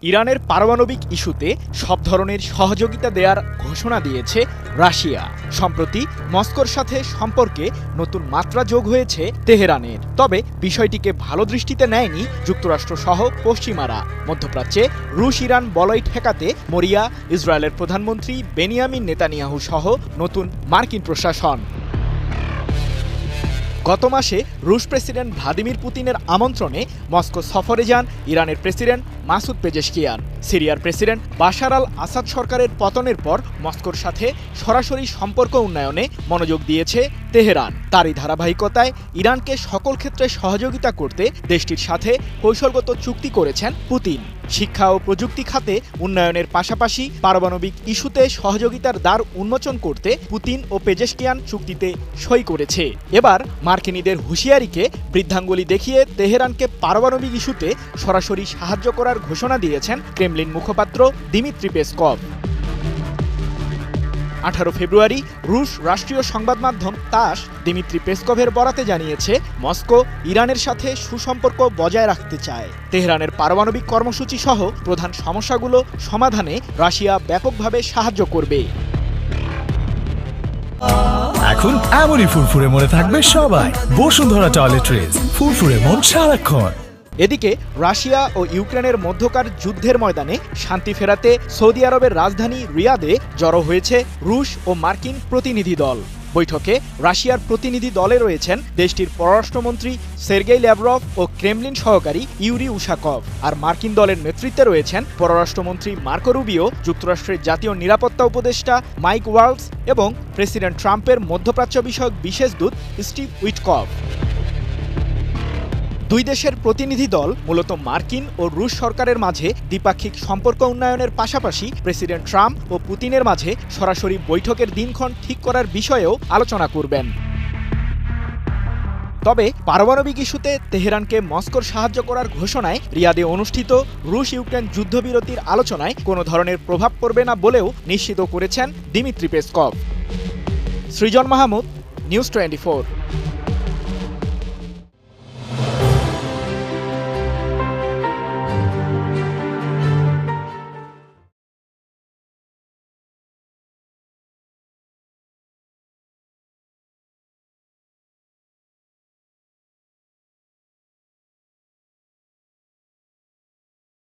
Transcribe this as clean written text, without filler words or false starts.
ইরানের পারমাণবিক ইস্যুতে সব ধরনের সহযোগিতা দেওয়ার ঘোষণা দিয়েছে রাশিয়া। সম্প্রতি মস্কোর সাথে সম্পর্কে নতুন মাত্রা যোগ হয়েছে তেহরানের। তবে বিষয়টিকে ভালো দৃষ্টিতে নেয়নি যুক্তরাষ্ট্রসহ পশ্চিমারা। মধ্যপ্রাচ্যে রুশ ইরান বলয় ঠেকাতে মরিয়া ইসরায়েলের প্রধানমন্ত্রী বেনিয়ামিন নেতানিয়াহু সহ নতুন মার্কিন প্রশাসন। গত মাসে রুশ প্রেসিডেন্ট ভ্লাদিমির পুতিনের আমন্ত্রণে মস্কো সফরে যান ইরানের প্রেসিডেন্ট মাসুদ পেজেশকিয়ান। সিরিয়ার প্রেসিডেন্ট বাশার আল আসাদ সরকারের পতনের পর মস্কোর সাথে সরাসরি সম্পর্ক উন্নয়নে মনোযোগ দিয়েছে তেহরান। তারই ধারাবাহিকতায় ইরানকে সকল ক্ষেত্রে সহযোগিতা করতে দেশটির সাথে কৌশলগত চুক্তি করেছেন পুতিন। শিক্ষা ও প্রযুক্তি খাতে উন্নয়নের পাশাপাশি পারমাণবিক ইস্যুতে সহযোগিতার দ্বার উন্মোচন করতে পুতিন ও পেজেশকিয়ান চুক্তিতে সই করেছে। এবার মার্কিনীদের হুঁশিয়ারিকে বৃদ্ধাঙ্গুলি দেখিয়ে তেহরানকে পারমাণবিক ইস্যুতে সরাসরি সাহায্য করার ঘোষণা দিয়েছেন ক্রেমলিন মুখপাত্র দিমিত্রি পেসকভ। 18 ফেব্রুয়ারি রুশ রাষ্ট্রীয় সংবাদ মাধ্যম তাস দিমিত্রি পেসকভের বরাতে জানিয়েছে, মস্কো ইরানের সাথে সুসম্পর্ক বজায় রাখতে চায়। তেহরানের পারমাণবিক কর্মসূচি সহ প্রধান সমস্যাগুলো সমাধানে রাশিয়া ব্যাপকভাবে সাহায্য করবে। এখন এমনই ফুরফুরে মনে থাকবে সবাই। বসুন্ধরা টয়লেট্রিজ, ফুরফুরে মন সারাক্ষণ। এদিকে রাশিয়া ও ইউক্রেনের মধ্যকার যুদ্ধের ময়দানে শান্তি ফেরাতে সৌদি আরবের রাজধানী রিয়াদে জড়ো হয়েছে রুশ ও মার্কিন প্রতিনিধি দল। বৈঠকে রাশিয়ার প্রতিনিধি দলে রয়েছেন দেশটির পররাষ্ট্রমন্ত্রী সের্গেই ল্যাভরভ ও ক্রেমলিন সহকারী ইউরি উশাকভ। আর মার্কিন দলের নেতৃত্বে রয়েছেন পররাষ্ট্রমন্ত্রী মার্কো রুবিও, যুক্তরাষ্ট্রের জাতীয় নিরাপত্তা উপদেষ্টা মাইক ওয়ালস এবং প্রেসিডেন্ট ট্রাম্পের মধ্যপ্রাচ্য বিষয়ক বিশেষ দূত স্টিভ উইটকফ। দুই দেশের প্রতিনিধি দল মূলত মার্কিন ও রুশ সরকারের মাঝে দ্বিপাক্ষিক সম্পর্ক উন্নয়নের পাশাপাশি প্রেসিডেন্ট ট্রাম্প ও পুতিনের মাঝে সরাসরি বৈঠকের দিনক্ষণ ঠিক করার বিষয়েও আলোচনা করবেন। তবে পারমাণবিক ইস্যুতে তেহরানকে মস্কোর সাহায্য করার ঘোষণায় রিয়াদে অনুষ্ঠিত রুশ ইউক্রেন যুদ্ধবিরতির আলোচনায় কোনো ধরনের প্রভাব পড়বে না বলেও নিশ্চিত করেছেন দিমিত্রি পেসকভ। সৃজন মাহমুদ, নিউজ 24।